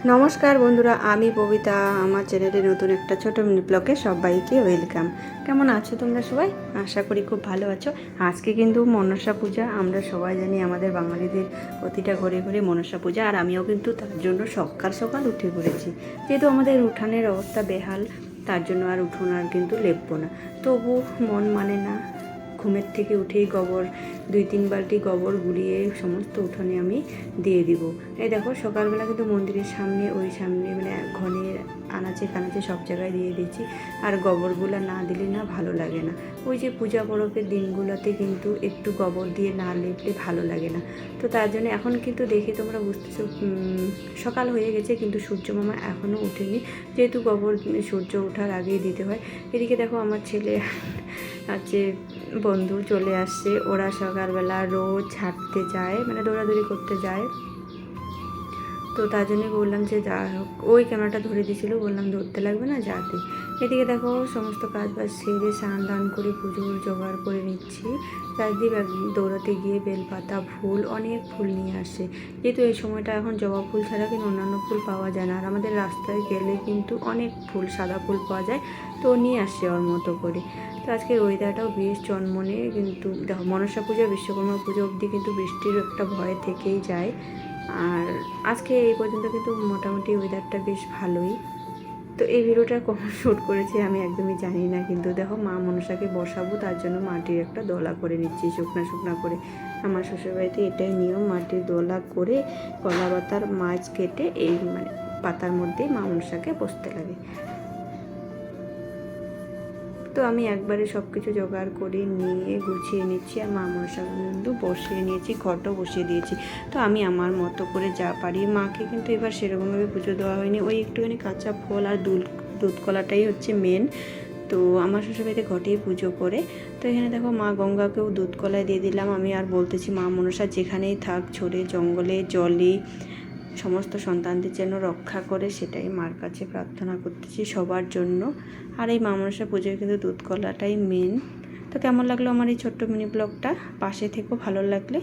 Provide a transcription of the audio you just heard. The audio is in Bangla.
নমস্কার বন্ধুরা, আমি ববিতা। আমার চ্যানেলে নতুন একটা ছোট মিনি ব্লগে সবাইকে ওয়েলকাম। কেমন আছো তোমরা সবাই? আশা করি খুব ভালো আছো। আজকে কিন্তু মনসা পূজা, আমরা সবাই জানি আমাদের বাঙালিদের প্রতিটা ঘরে ঘরে মনসা পূজা। আর আমিও কিন্তু তার জন্য সকাল সকাল উঠে পড়েছি, যেহেতু আমাদের উঠানের অবস্থা বেহাল, তার জন্য আর উঠোন আর কিন্তু লেপবো না। তবু মন মানে না, ঘুমের থেকে উঠেই গোবর 2-3 বালতি গোবর গুলিয়ে সমস্ত উঠোনে আমি দিয়ে দিব। এই দেখো, সকালবেলা কিন্তু মন্দিরের সামনে, ওই সামনে মানে ঘনের আনাচে কানাচে সব জায়গায় দিয়ে দিচ্ছি। আর গোবরগুলো না দিলে না ভালো লাগে না। ওই যে পূজা পরবের দিনগুলোতে কিন্তু একটু গোবর দিয়ে না লেপলে ভালো লাগে না। তো তার জন্য এখন কিন্তু দেখে তোমরা বুঝতেছো, সকাল হয়ে গেছে কিন্তু সূর্য মামা এখনও ওঠেনি, যেহেতু গোবর সূর্য ওঠার আগেই দিতে হয়। এদিকে দেখো, আমার ছেলে আছে বন্ধু চলে আসছে। ওরা সকালবেলা রোজ হাঁটতে যায়, মানে দৌড়াদৌড়ি করতে যায়। তো তার জন্যে বললাম যে যা হোক, ওই ক্যামেরাটা ধরে দিয়েছিল, বললাম ধরতে লাগবে না, যাতে। এদিকে দেখো, সমস্ত কাজ বাজ সেরে স্নান দান করে পুজোর জোগাড় করে নিচ্ছি। চারদিক দৌড়াতে গিয়ে বেলপাতা, ফুল, অনেক ফুল নিয়ে আসে, যেহেতু এই সময়টা এখন জবা ফুল ছাড়া কিন্তু অন্যান্য ফুল পাওয়া যায় না। আর আমাদের রাস্তায় গেলে কিন্তু অনেক ফুল, সাদা ফুল পাওয়া যায়, তো নিয়ে আসে ওর মতো করে। তো আজকের ওয়েদারটাও বেশ চনমনে, কিন্তু দেখো মনসা পূজা, বিশ্বকর্মা পুজো অবধি কিন্তু বৃষ্টির একটা ভয় থেকেই যায়। আর আজকে এই পর্যন্ত কিন্তু মোটামুটি ওয়েদারটা বেশ ভালোই। তো এই ভিডিওটা কখন শ্যুট করেছি আমি একদমই জানি না, কিন্তু দেখো মা মনসাকে বসাবো, তার জন্য মাটির একটা দোলা করে নিচ্ছি শুকনা শুকনা করে। আমার শ্বশুরবাড়িতে এটাই নিয়ম, মাটির দোলা করে কলা পাতার মাছ কেটে এই মানে পাতার মধ্যেই মা মনসাকে বসতে লাগে। তো আমি একবারে সব কিছু জোগাড় করে নিয়ে গুছিয়ে নিচ্ছি, আর মা মনসা কিন্তু বসিয়ে নিয়েছি, ঘটও বসিয়ে দিয়েছি। তো আমি আমার মতো করে যা পারি, মাকে কিন্তু এবার সেরকমভাবে পুজো দেওয়া হয়নি, ওই একটুখানি কাঁচা ফল আর দুধ কলাটাই হচ্ছে মেন। তো আমার শ্বশুরবাড়িতে ঘটেই পুজো করে। তো এখানে দেখো, মা গঙ্গাকেও দুধ কলায় দিয়ে দিলাম। আমি আর বলতেছি, মা মনসা যেখানেই থাক, ঝড়ে জঙ্গলে জলে সমস্ত সন্তানদের যেন রক্ষা করে, সেটাই মার কাছে প্রার্থনা করতেছি সবার জন্য। আর এই মা মনসা পুজোয় কিন্তু দুধ কলাটাই মেন। তো কেমন লাগলো আমার এই ছোট্ট মিনি ব্লগটা? পাশে থেকো ভালো লাগলে।